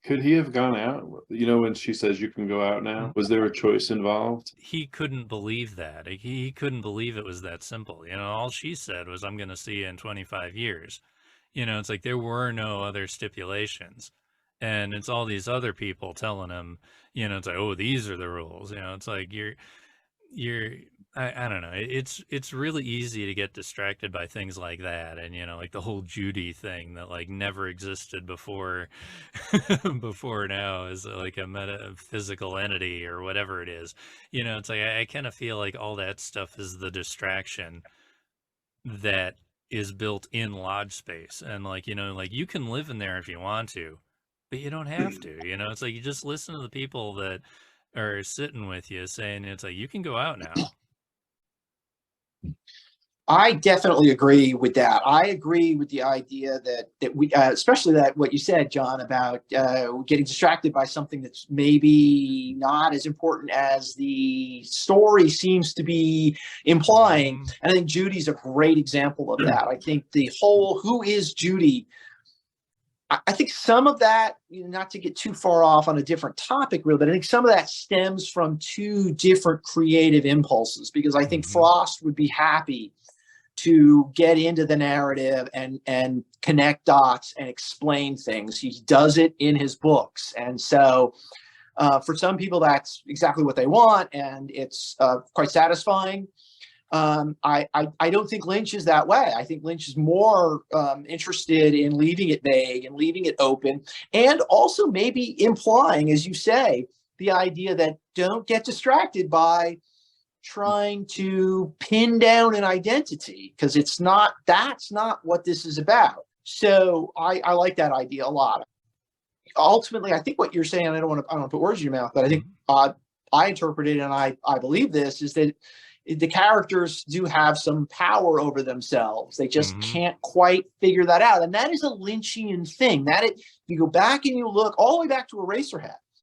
Could he have gone out? You know, when she says you can go out now, was there a choice involved? He couldn't believe that. He couldn't believe it was that simple. You know, all she said was, I'm going to see you in 25 years. You know, it's like there were no other stipulations. And it's all these other people telling him, you know, it's like, oh, these are the rules. You know, it's like you're I don't know. It's really easy to get distracted by things like that, and you know, like the whole Judy thing that like never existed before before now is like a metaphysical entity or whatever it is. You know, it's like I kind of feel like all that stuff is the distraction that is built in lodge space, and like you know, like you can live in there if you want to, but you don't have to. You know, it's like you just listen to the people that are sitting with you saying it's like you can go out now. I definitely agree with that. I agree with the idea that we, especially that what you said, John, about getting distracted by something that's maybe not as important as the story seems to be implying. And I think Judy's a great example of that. I think the whole "who is Judy?" I think some of that, you know, not to get too far off on a different topic, really, but I think some of that stems from two different creative impulses. Because I think Frost would be happy to get into the narrative and connect dots and explain things. He does it in his books, and so for some people that's exactly what they want, and it's quite satisfying. I don't think Lynch is that way. I think Lynch is more interested in leaving it vague and leaving it open, and also maybe implying, as you say, the idea that don't get distracted by trying to pin down an identity, because that's not what this is about. So I like that idea a lot. Ultimately, I think what you're saying, I don't want to put words in your mouth, but I think I interpret it, and I believe this, is that the characters do have some power over themselves. They just can't quite figure that out. And that is a Lynchian thing. That if you go back and you look all the way back to Eraserhead,